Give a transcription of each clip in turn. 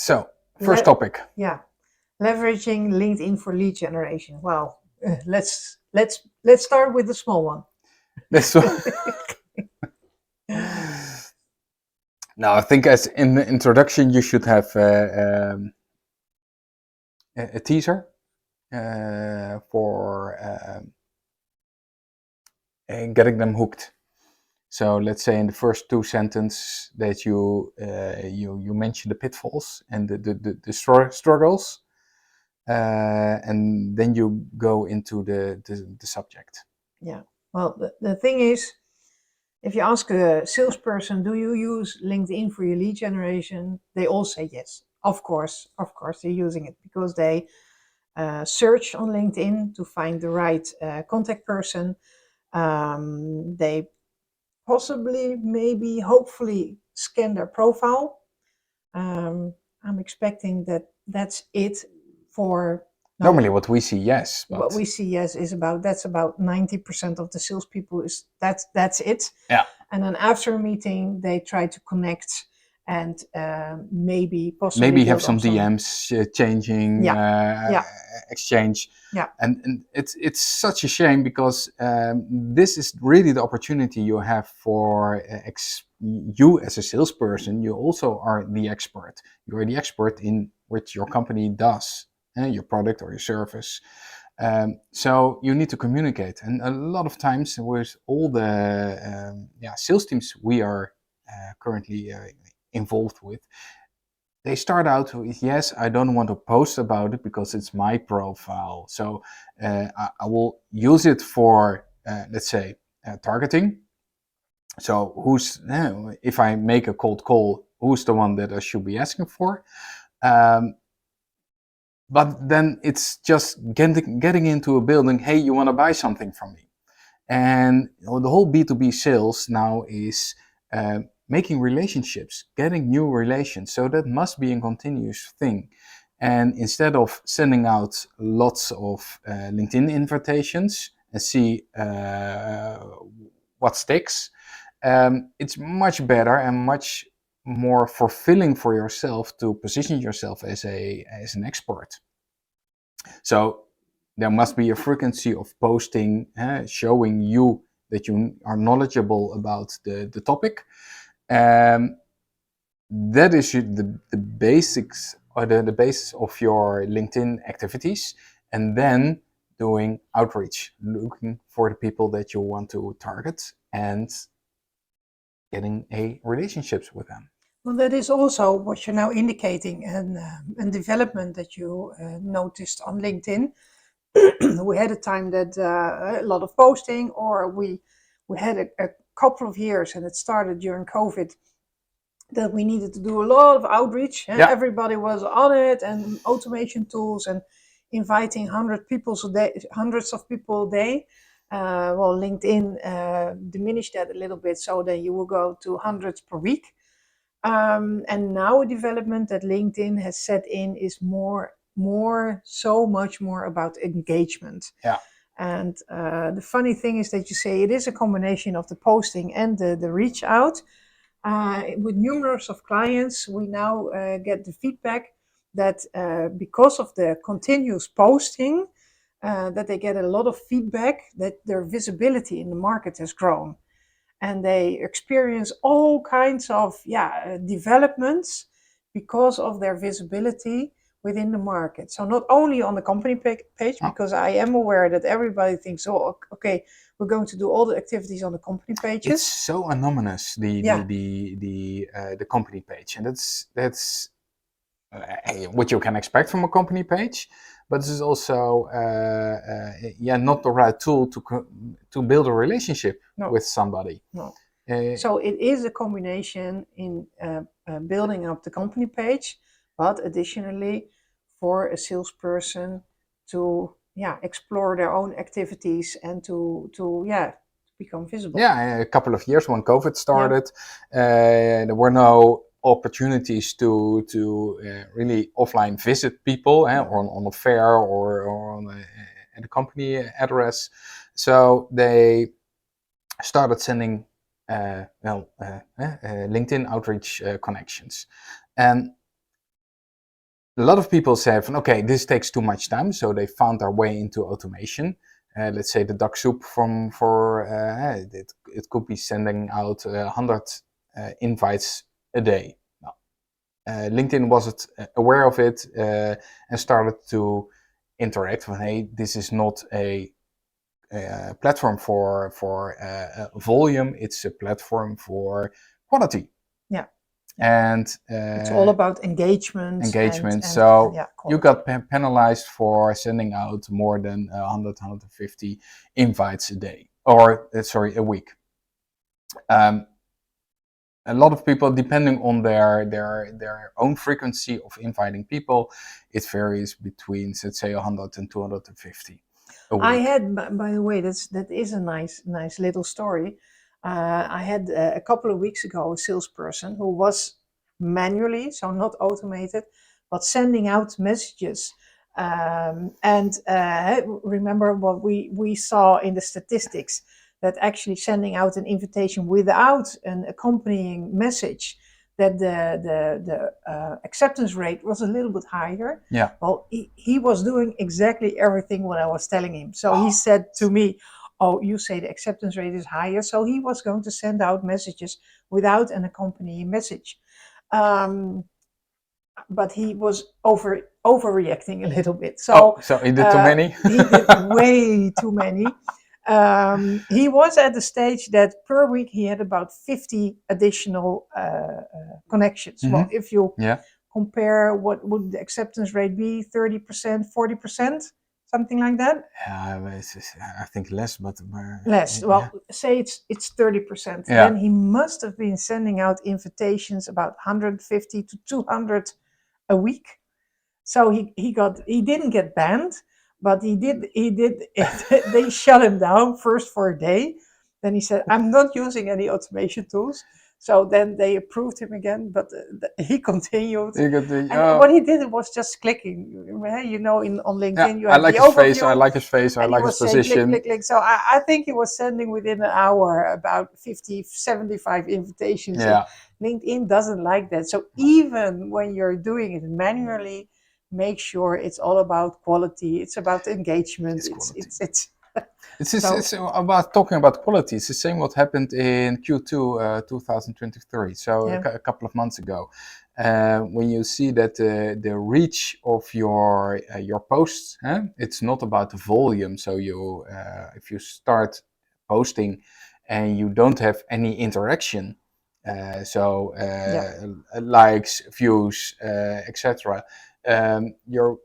So, first topic. Yeah, leveraging LinkedIn for lead generation. Well, let's start with the small one. This one. Now, I think as in the introduction, you should have a teaser for getting them hooked. So let's say in the first two sentences that you mention the pitfalls and the struggles, and then you go into the subject. Yeah. Well, the thing is, if you ask a salesperson, do you use LinkedIn for your lead generation? They all say yes. Of course, they're using it because they search on LinkedIn to find the right contact person. They possibly, maybe, hopefully scan their profile. I'm expecting that that's it for. No, Normally, what we see, yes, but what we see, yes, is about 90% of the salespeople is that's it. yeah, And then after a meeting, they try to connect and maybe possibly maybe have build some up some. DMs changing, Yeah. exchange. Yeah. And it's such a shame because this is really the opportunity you have for you as a salesperson. You also are the expert. You are the expert in what your company does, your product or your service. So you need to communicate, and a lot of times with all the sales teams we are currently involved with, they start out with, yes, I don't want to post about it because it's my profile. So I will use it for, let's say, targeting. So if I make a cold call, who's the one that I should be asking for? But then it's just getting into a building, hey, you want to buy something from me? And the whole B2B sales now is making relationships, getting new relations. So that must be a continuous thing. And instead of sending out lots of LinkedIn invitations and see what sticks, it's much better and much more fulfilling for yourself to position yourself as an expert. So there must be a frequency of posting, showing you that you are knowledgeable about the topic. That is the basics or the basis of your LinkedIn activities, and then doing outreach, looking for the people that you want to target and getting a relationships with them. Well, that is also what you're now indicating, and development that you noticed on LinkedIn. We had a time that a lot of posting, or we had a couple of years, and it started during COVID, that we needed to do a lot of outreach. Yeah. Everybody was on it, and automation tools, and inviting hundreds of people a day. Well, LinkedIn diminished that a little bit, so that you will go to hundreds per week. And now a development that LinkedIn has set in is so much more about engagement. Yeah. And the funny thing is that you say it is a combination of the posting and the reach out. With numerous of clients, we now get the feedback that because of the continuous posting, that they get a lot of feedback that their visibility in the market has grown. And they experience all kinds of developments because of their visibility within the market. So not only on the company page, because I am aware that everybody thinks, oh, okay, we're going to do all the activities on the company pages. It's so anonymous, the company page, and that's what you can expect from a company page. But this is also not the right tool to build a relationship with somebody. No. So it is a combination in building up the company page, but additionally for a salesperson to explore their own activities and to become visible. Yeah, a couple of years when COVID started, there were no opportunities to really offline visit people on a fair or on a company address. So they started sending LinkedIn outreach connections. And a lot of people say, okay, this takes too much time, so they found their way into automation. Let's say the duck soup it could be sending out 100 invites a day. LinkedIn wasn't aware of it and started to interact with, hey, this is not a platform for volume, it's a platform for quality. Yeah. And it's all about engagement. So yeah, you got penalized for sending out more than 100, 150 invites a day, or a week. A lot of people, depending on their own frequency of inviting people, it varies between, let's say, 100 and 250 a week. I had, by the way, that is a nice little story. I had a couple of weeks ago a salesperson who was manually, so not automated, but sending out messages. Remember what we saw in the statistics, that actually sending out an invitation without an accompanying message, that the acceptance rate was a little bit higher. Yeah. Well, he was doing exactly everything what I was telling him. So he said to me, oh, you say the acceptance rate is higher. So he was going to send out messages without an accompanying message. But he was overreacting a little bit. So he did too many? He did way too many. He was at the stage that per week he had about 50 additional connections. Mhm. Well, if you Yeah. compare, what would the acceptance rate be? 30%, 40%, something like that? I think less, but Less. Well, say it's 30%. Yeah. Then he must have been sending out invitations about 150 to 200 a week. So he didn't get banned, but he did they shut him down first for a day. Then he said, I'm not using any automation tools. So then they approved him again, but he continued. What he did was just clicking. You know, on LinkedIn, you have the overview. I like his face, I like his position. Click, click, click. So I think he was sending within an hour about 50, 75 invitations. Yeah. LinkedIn doesn't like that. So even when you're doing it manually, make sure it's all about quality. It's about engagement. It's about talking about quality. It's the same what happened in Q2 2023. So Yeah. a couple of months ago, when you see that the reach of your posts, it's not about the volume. So you if you start posting and you don't have any interaction, likes, views, etc. Your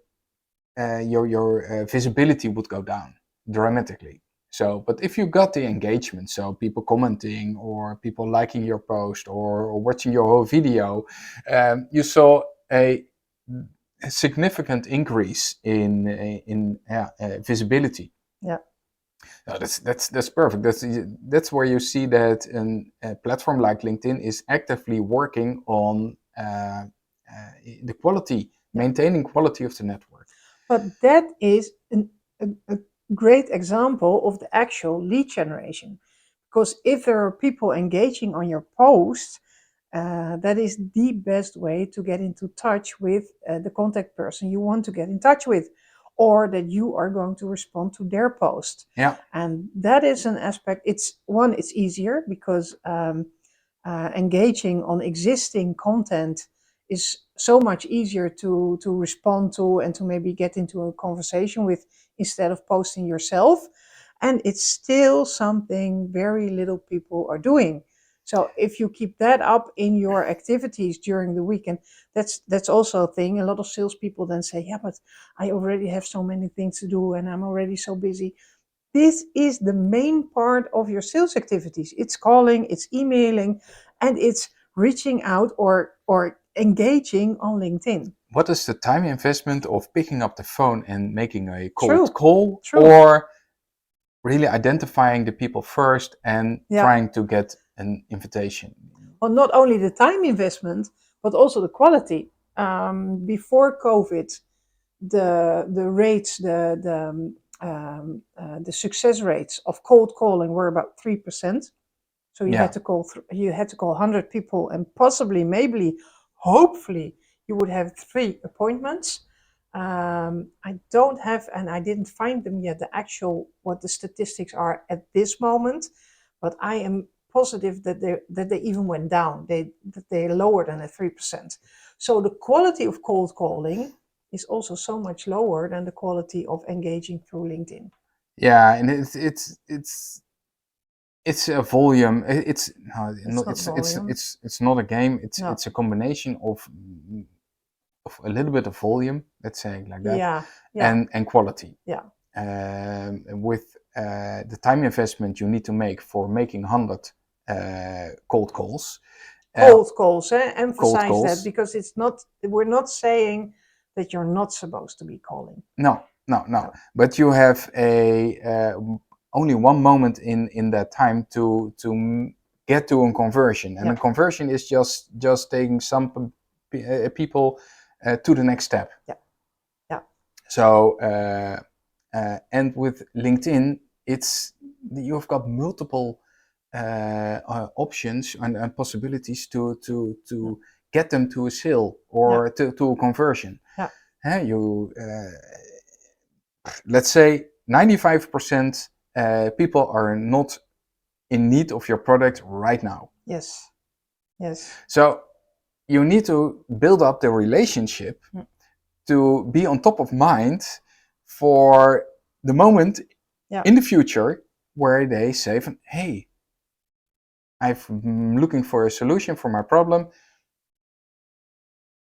visibility would go down dramatically. So, but if you got the engagement, so people commenting or people liking your post or watching your whole video, you saw a significant increase in visibility. Yeah. No, that's perfect. That's where you see that a platform like LinkedIn is actively working on the quality, maintaining quality of the network. But that is a great example of the actual lead generation, because if there are people engaging on your post, that is the best way to get into touch with the contact person you want to get in touch with, or that you are going to respond to their post. Yeah. And that is an aspect. It's easier because engaging on existing content is so much easier to respond to and to maybe get into a conversation with, instead of posting yourself. And it's still something very little people are doing. So if you keep that up in your activities during the weekend, that's also a thing. A lot of salespeople then say, yeah, but I already have so many things to do and I'm already so busy. This is the main part of your sales activities. It's calling, it's emailing, and it's reaching out or engaging on LinkedIn. What is the time investment of picking up the phone and making a cold call, or really identifying the people first and trying to get an invitation? Well, not only the time investment, but also the quality. Before COVID, the rates, the success rates of cold calling were about 3%. So you had to call 100 people, and possibly, maybe, hopefully, you would have 3 appointments. I don't have, and I didn't find them yet, the actual what the statistics are at this moment, but I am positive that they even went down. That they're lower than at 3%. So the quality of cold calling is also so much lower than the quality of engaging through LinkedIn. Yeah, and it's a volume. It's no, It's not volume. it's not a game. No. It's a combination of a little bit of volume, let's say it like that, Yeah. Yeah. and quality. Yeah. With the time investment you need to make for making 100 cold calls. Cold calls, cold emphasize that, calls. because it's not, we're not saying that you're not supposed to be calling. No. No. But you have only one moment in that time to get to a conversion, and Yeah. a conversion is just taking some people to the next step. Yeah. Yeah. So and with LinkedIn, you've got multiple options and possibilities to get them to a sale or to a conversion. Yeah. You let's say 95% people are not in need of your product right now. Yes. Yes. So you need to build up the relationship to be on top of mind for the moment in the future where they say, hey, I'm looking for a solution for my problem.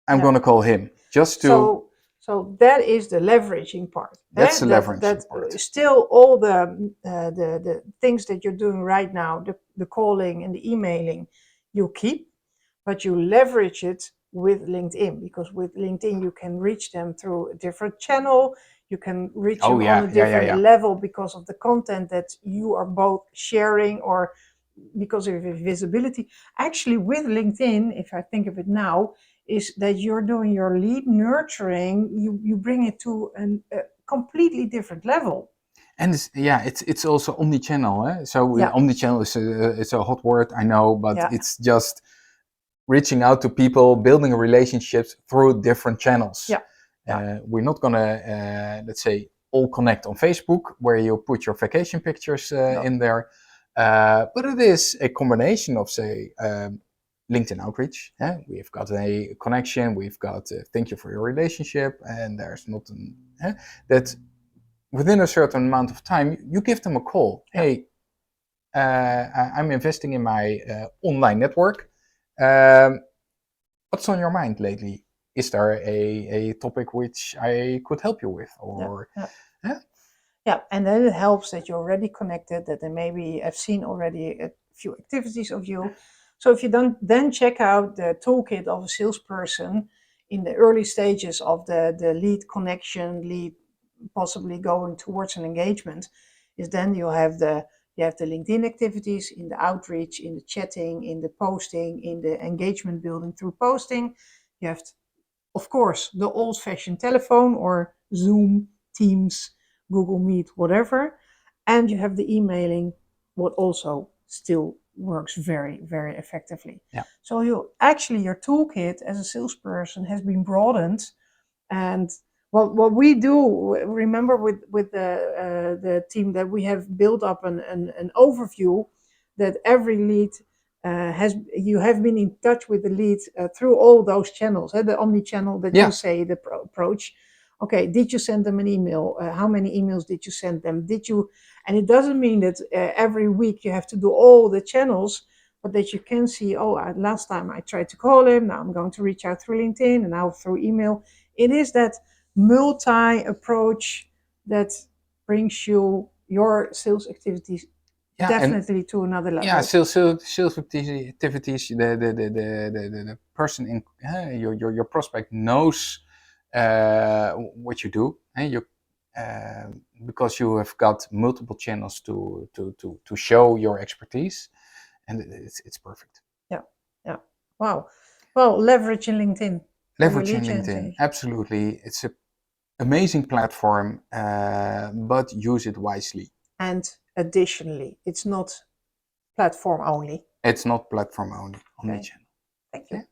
I'm going to call him just to. So that is the leveraging part. That's the leveraging part. Still all the things that you're doing right now, the calling and the emailing, you keep, but you leverage it with LinkedIn, because with LinkedIn you can reach them through a different channel. You can reach them on a different level because of the content that you are both sharing, or because of your visibility. Actually, with LinkedIn, if I think of it now, is that you're doing your lead nurturing, you bring it to a completely different level. And it's also omni-channel. So omni-channel is a hot word, I know, but it's just reaching out to people, building relationships through different channels. We're not gonna, let's say, all connect on Facebook, where you put your vacation pictures in there. But it is a combination of, say, LinkedIn outreach. We've got a connection, we've got thank you for your relationship, and there's not that within a certain amount of time, you give them a call. Hey, I'm investing in my online network. What's on your mind lately? Is there a topic which I could help you with? Or yeah, and then it helps that you're already connected, that they maybe have seen already a few activities of you. So if you don't, then check out the toolkit of a salesperson in the early stages of the lead connection, lead possibly going towards an engagement, is then you have the LinkedIn activities, in the outreach, in the chatting, in the posting, in the engagement building through posting. You have, of course, the old-fashioned telephone or Zoom, Teams, Google Meet, whatever. And you have the emailing, what also still works very, very effectively. So your toolkit as a salesperson has been broadened. And what we do, remember with the team, that we have built up an overview that every lead you have been in touch with the lead through all those channels, the omni-channel that you say, the approach. Okay, did you send them an email? How many emails did you send them? And it doesn't mean that every week you have to do all the channels, but that you can see, last time I tried to call him, now I'm going to reach out through LinkedIn, and now through email. It is that multi-approach that brings your sales activities definitely to another level. Yeah, sales activities. The person in your prospect knows what you do, and because you have got multiple channels to show your expertise, and it's perfect. Yeah. Wow. Well, leveraging LinkedIn. Leveraging LinkedIn, absolutely. It's an amazing platform, but use it wisely. And additionally, it's not platform only. It's not platform only, omnichannel. Thank you.